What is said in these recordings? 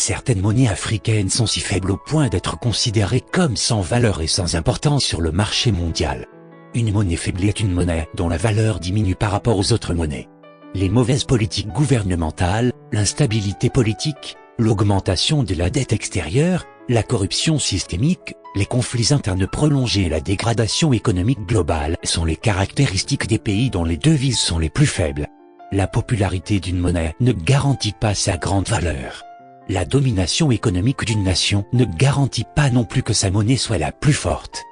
Certaines monnaies africaines sont si faibles au point d'être considérées comme sans valeur et sans importance sur le marché mondial. Une monnaie faible est une monnaie dont la valeur diminue par rapport aux autres monnaies. Les mauvaises politiques gouvernementales, l'instabilité politique, l'augmentation de la dette extérieure, la corruption systémique, les conflits internes prolongés et la dégradation économique globale sont les caractéristiques des pays dont les devises sont les plus faibles. La popularité d'une monnaie ne garantit pas sa grande valeur. La domination économique d'une nation ne garantit pas non plus que sa monnaie soit la plus forte.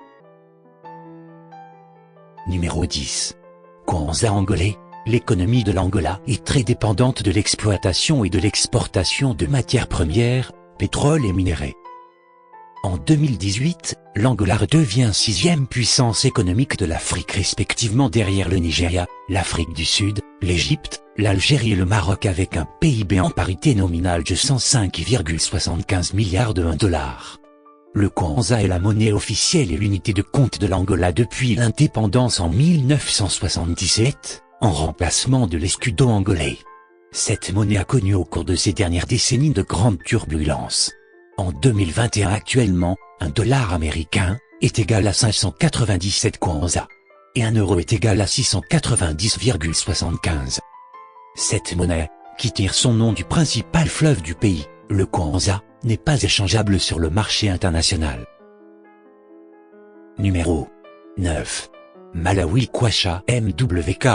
Numéro 10. Kwanza angolais. L'économie de l'Angola est très dépendante de l'exploitation et de l'exportation de matières premières, pétrole et minéraux. En 2018, l'Angola redevient 6e puissance économique de l'Afrique respectivement derrière le Nigeria, l'Afrique du Sud, l'Égypte, l'Algérie et le Maroc avec un PIB en parité nominale de 105,75 milliards de $. Le Kwanza est la monnaie officielle et l'unité de compte de l'Angola depuis l'indépendance en 1977, en remplacement de l'escudo angolais. Cette monnaie a connu au cours de ces dernières décennies de grandes turbulences. En 2021 actuellement, $1 américain est égal à 597 Kwanza. Et €1 est égal à 690,75. Cette monnaie, qui tire son nom du principal fleuve du pays, le Kwanza, n'est pas échangeable sur le marché international. Numéro 9. Malawi Kwacha MWK.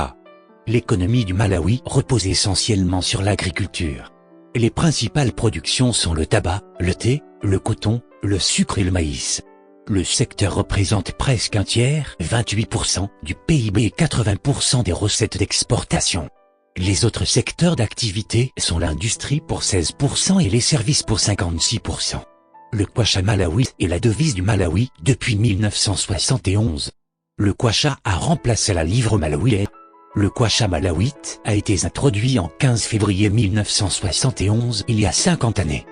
L'économie du Malawi repose essentiellement sur l'agriculture. Les principales productions sont le tabac, le thé, le coton, le sucre et le maïs. Le secteur représente presque un tiers, 28% du PIB et 80% des recettes d'exportation. Les autres secteurs d'activité sont l'industrie pour 16% et les services pour 56%. Le kwacha malawi est la devise du Malawi depuis 1971. Le kwacha a remplacé la livre malawienne. Le kwacha malawite a été introduit en 15 février 1971, il y a 50 années.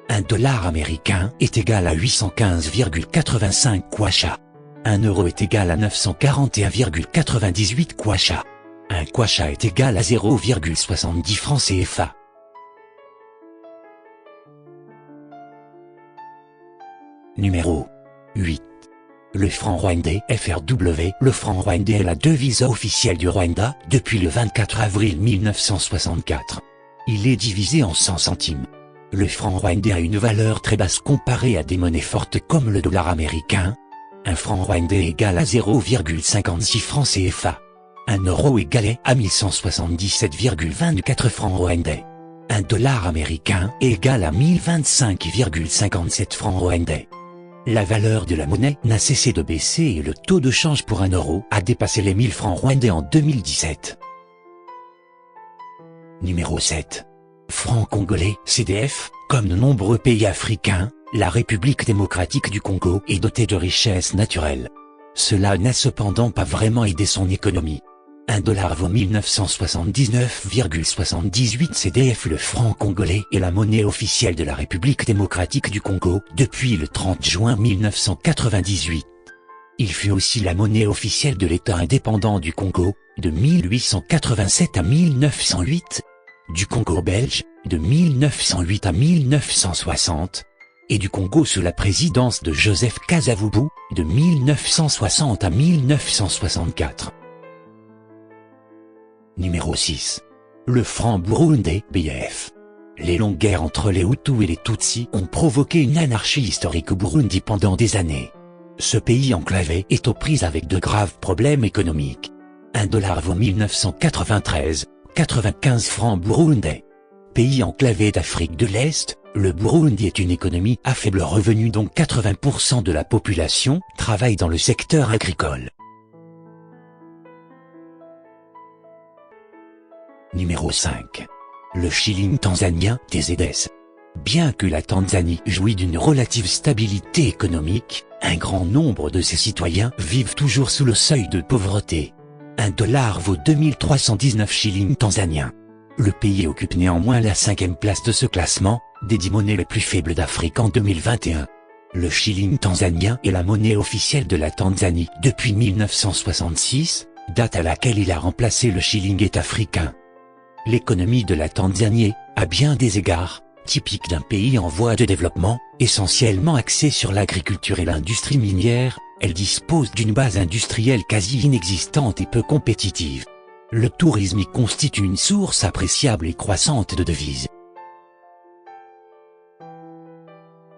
$1 américain est égal à 815,85 kwacha. €1 est égal à 941,98 kwacha. Un kwacha est égal à 0,70 francs CFA. Numéro 8. Le franc rwandais FRW. Le franc rwandais est la devise officielle du Rwanda depuis le 24 avril 1964. Il est divisé en 100 centimes. Le franc rwandais a une valeur très basse comparée à des monnaies fortes comme le dollar américain. Un franc rwandais égale à 0,56 francs CFA. €1 égalait à 1177,24 francs rwandais. $1 américain est égal à 1025,57 francs rwandais. La valeur de la monnaie n'a cessé de baisser et le taux de change pour €1 a dépassé les 1000 francs rwandais en 2017. Numéro 7. Franc congolais CDF. Comme de nombreux pays africains, la République démocratique du Congo est dotée de richesses naturelles. Cela n'a cependant pas vraiment aidé son économie. $1 vaut 1979,78 CDF. Le franc congolais est la monnaie officielle de la République démocratique du Congo depuis le 30 juin 1998. Il fut aussi la monnaie officielle de l'État indépendant du Congo, de 1887 à 1908, du Congo belge, de 1908 à 1960, et du Congo sous la présidence de Joseph Kasavubu, de 1960 à 1964. Numéro 6. Le franc burundais BF. Les longues guerres entre les Hutus et les Tutsis ont provoqué une anarchie historique au Burundi pendant des années. Ce pays enclavé est aux prises avec de graves problèmes économiques. $1 vaut 1993,95 francs burundais. Pays enclavé d'Afrique de l'Est, le Burundi est une économie à faible revenu dont 80% de la population travaille dans le secteur agricole. Numéro 5. Le shilling tanzanien TZS. Bien que la Tanzanie jouit d'une relative stabilité économique, un grand nombre de ses citoyens vivent toujours sous le seuil de pauvreté. $1 vaut 2319 shillings tanzaniens. Le pays occupe néanmoins la 5e place de ce classement, des 10 monnaies les plus faibles d'Afrique en 2021. Le shilling tanzanien est la monnaie officielle de la Tanzanie depuis 1966, date à laquelle il a remplacé le shilling africain. L'économie de la Tanzanie est, à bien des égards, typique d'un pays en voie de développement, essentiellement axé sur l'agriculture et l'industrie minière, elle dispose d'une base industrielle quasi inexistante et peu compétitive. Le tourisme y constitue une source appréciable et croissante de devises.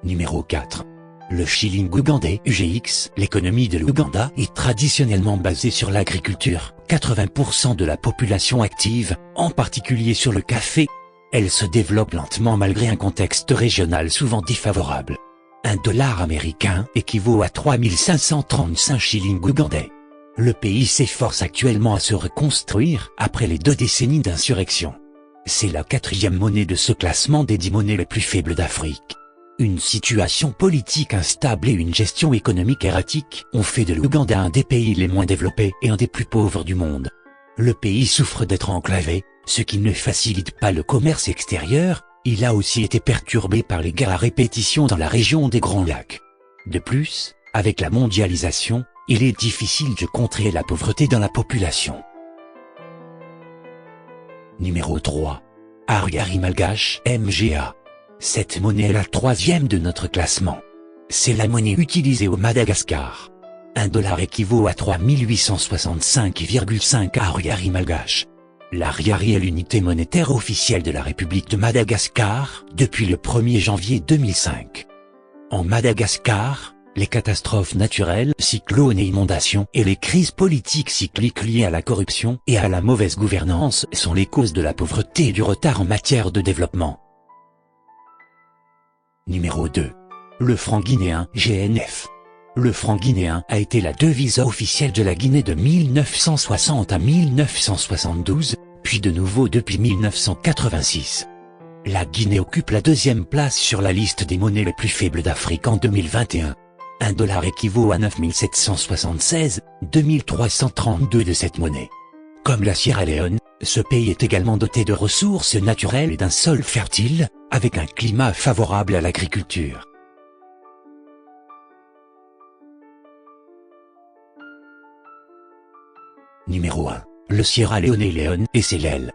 Numéro 4. Le shilling ougandais UGX. L'économie de l'Ouganda est traditionnellement basée sur l'agriculture, 80% de la population active, en particulier sur le café. Elle se développe lentement malgré un contexte régional souvent défavorable. $1 américain équivaut à 3535 shillings ougandais. Le pays s'efforce actuellement à se reconstruire après les 2 décennies d'insurrection. C'est la 4e monnaie de ce classement des 10 monnaies les plus faibles d'Afrique. Une situation politique instable et une gestion économique erratique ont fait de l'Ouganda un des pays les moins développés et un des plus pauvres du monde. Le pays souffre d'être enclavé, ce qui ne facilite pas le commerce extérieur. Il a aussi été perturbé par les guerres à répétition dans la région des Grands Lacs. De plus, avec la mondialisation, il est difficile de contrer la pauvreté dans la population. Numéro 3. Ariary malgache MGA. Cette monnaie est la 3e de notre classement. C'est la monnaie utilisée au Madagascar. $1 équivaut à 3865,5 ariary malgache. L'ariary est l'unité monétaire officielle de la République de Madagascar depuis le 1er janvier 2005. En Madagascar, les catastrophes naturelles, cyclones et inondations et les crises politiques cycliques liées à la corruption et à la mauvaise gouvernance sont les causes de la pauvreté et du retard en matière de développement. Numéro 2. Le franc guinéen GNF. Le franc guinéen a été la devise officielle de la Guinée de 1960 à 1972, puis de nouveau depuis 1986. La Guinée occupe la 2e place sur la liste des monnaies les plus faibles d'Afrique en 2021. $1 équivaut à 9776, 2332 de cette monnaie. Comme la Sierra Leone, ce pays est également doté de ressources naturelles et d'un sol fertile, avec un climat favorable à l'agriculture. Numéro 1. Le Sierra Leone et ses Lel.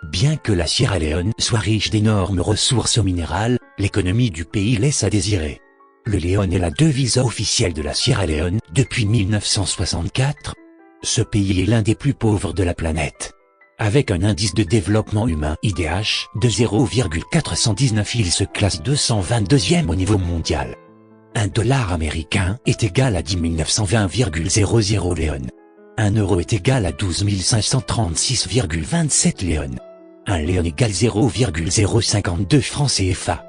Bien que la Sierra Leone soit riche d'énormes ressources minérales, l'économie du pays laisse à désirer. Le Léone est la devise officielle de la Sierra Leone depuis 1964. Ce pays est l'un des plus pauvres de la planète. Avec un indice de développement humain IDH de 0,419, il se classe 222e au niveau mondial. $1 américain est égal à 10 920,00 léon. €1 est égal à 12 536,27 léon. Un léon égale 0,052 francs CFA.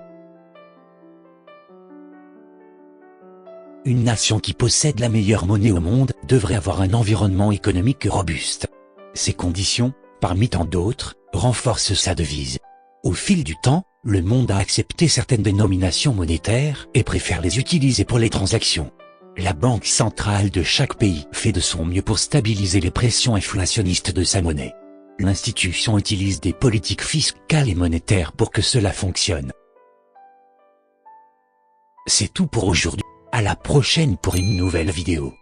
Une nation qui possède la meilleure monnaie au monde devrait avoir un environnement économique robuste. Ces conditions, parmi tant d'autres, renforcent sa devise. Au fil du temps, le monde a accepté certaines dénominations monétaires et préfère les utiliser pour les transactions. La banque centrale de chaque pays fait de son mieux pour stabiliser les pressions inflationnistes de sa monnaie. L'institution utilise des politiques fiscales et monétaires pour que cela fonctionne. C'est tout pour aujourd'hui. À la prochaine pour une nouvelle vidéo.